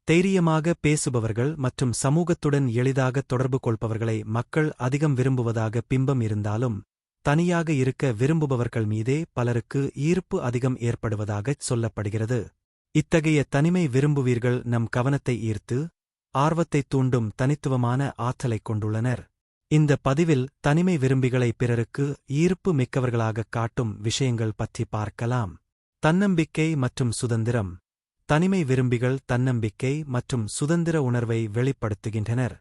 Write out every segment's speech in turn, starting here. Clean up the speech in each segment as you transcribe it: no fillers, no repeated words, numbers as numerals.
தைரியமாக பேசுபவர்கள் மற்றும் சமூகத்துடன் எளிதாக தொடர்பு கொள்பவர்களை மக்கள் அதிகம் விரும்புவதாக பிம்பம் இருந்தாலும், தனியாக இருக்க விரும்புபவர்கள் மீதே பலருக்கு ஈர்ப்பு அதிகம் ஏற்படுவதாகச் சொல்லப்படுகிறது. இத்தகைய தனிமை விரும்புவீர்கள் நம் கவனத்தை ஈர்த்து, ஆர்வத்தைத் தூண்டும் தனித்துவமான ஆற்றலைக் கொண்டுள்ளனர். இந்த பதிவில் தனிமை விரும்பிகளை பிறருக்கு ஈர்ப்பு மிக்கவர்களாகக் காட்டும் விஷயங்கள் பற்றி பார்க்கலாம். தன்னம்பிக்கை மற்றும் சுதந்திரம். தனிமை விரும்பிகள் தன்னம்பிக்கை மற்றும் சுதந்திர உணர்வை வெளிப்படுத்துகின்றனர்.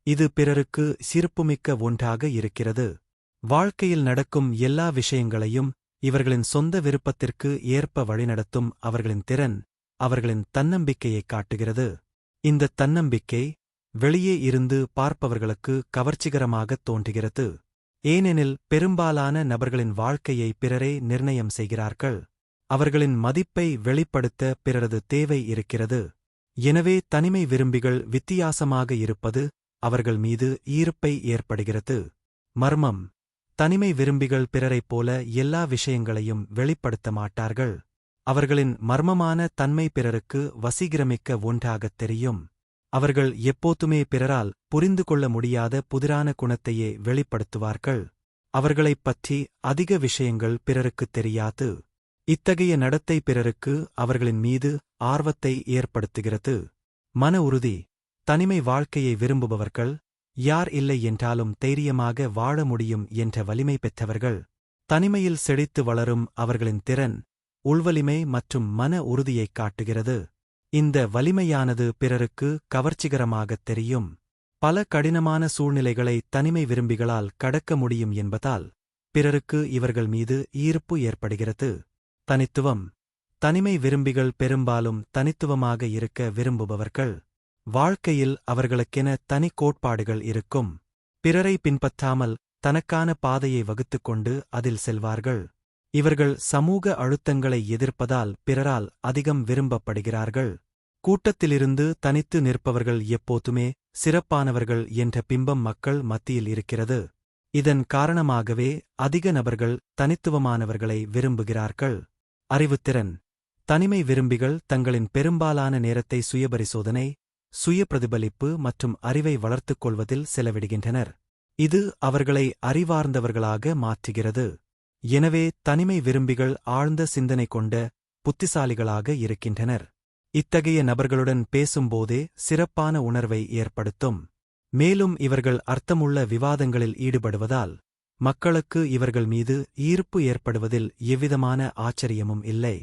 இது பிறருக்கு சிறப்புமிக்க ஒன்றாக இருக்கிறது. வாழ்க்கையில் நடக்கும் எல்லா விஷயங்களையும் இவர்களின் சொந்த விருப்பத்திற்கு ஏற்ப வழிநடத்தும் அவர்களின் திறன் அவர்களின் தன்னம்பிக்கையைக் காட்டுகிறது. இந்த தன்னம்பிக்கை வெளியே இருந்து பார்ப்பவர்களுக்கு கவர்ச்சிகரமாகத் தோன்றுகிறது. ஏனெனில் பெரும்பாலான நபர்களின் வாழ்க்கையை பிறரே நிர்ணயம் செய்கிறார்கள். அவர்களின் மதிப்பை வெளிப்படுத்த பிறரது தேவை இருக்கிறது. எனவே தனிமை விரும்பிகள் வித்தியாசமாக இருப்பது அவர்கள் மீது ஈர்ப்பை ஏற்படுகிறது. மர்மம். தனிமை விரும்பிகள் பிறரைப் போல எல்லா விஷயங்களையும் வெளிப்படுத்த மாட்டார்கள். அவர்களின் மர்மமான தன்மை பிறருக்கு வசீகரமிக்க ஒன்றாகத் தெரியும். அவர்கள் எப்போதுமே பிறரால் புரிந்து கொள்ள முடியாத புதிரான குணத்தையே வெளிப்படுத்துவார்கள். அவர்களைப் பற்றி அதிக விஷயங்கள் பிறருக்குத் தெரியாது. இத்தகைய நடத்தை பிறருக்கு அவர்களின் மீது ஆர்வத்தை ஏற்படுத்துகிறது. மன உறுதி. தனிமை வாழ்க்கையை விரும்புபவர்கள் யார் இல்லை என்றாலும் தைரியமாக வாழ முடியும் என்ற வலிமை பெற்றவர்கள். தனிமையில் செழித்து வளரும் அவர்களின் திறன் உள்வலிமை மற்றும் மன உறுதியைக் காட்டுகிறது. இந்த வலிமையானது பிறருக்கு கவர்ச்சிகரமாகத் தெரியும். பல கடினமான சூழ்நிலைகளை தனிமை விரும்பிகளால் கடக்க முடியும் என்பதால் பிறருக்கு இவர்கள் மீது ஈர்ப்பு ஏற்படுகிறது. தனித்துவம். தனிமை விரும்பிகள் பெரும்பாலும் தனித்துவமாக இருக்க விரும்புபவர்கள். வாழ்க்கையில் அவர்களுக்கென தனி கோட்பாடுகள் இருக்கும். பிறரை பின்பற்றாமல் தனக்கான பாதையை வகுத்துக்கொண்டு அதில் செல்வார்கள். இவர்கள் சமூக அழுத்தங்களை எதிர்ப்பதால் பிறரால் அதிகம் விரும்பப்படுகிறார்கள். கூட்டத்திலிருந்து தனித்து நிற்பவர்கள் எப்போதுமே சிறப்பானவர்கள் என்ற பிம்பம் மக்கள் மத்தியில் இருக்கிறது. இதன் காரணமாகவே அதிக நபர்கள் தனித்துவமானவர்களை விரும்புகிறார்கள். அறிவுத்திறன். தனிமை விரும்பிகள் தங்களின் பெரும்பாலான நேரத்தை சுயபரிசோதனை, சுய பிரதிபலிப்பு மற்றும் அறிவை வளர்த்துக் கொள்வதில் செலவிடுகின்றனர். இது அவர்களை அறிவார்ந்தவர்களாக மாற்றுகிறது. எனவே தனிமை விரும்பிகள் ஆழ்ந்த சிந்தனை கொண்ட புத்திசாலிகளாக இருக்கின்றனர். இத்தகைய நபர்களுடன் பேசும்போதே சிறப்பான உணர்வை ஏற்படுத்தும். மேலும் இவர்கள் அர்த்தமுள்ள விவாதங்களில் ஈடுபடுவதால் மக்களுக்கு இவர்கள் மீது ஈர்ப்பு ஏற்படுவதில் எவ்விதமான ஆச்சரியமும் இல்லை.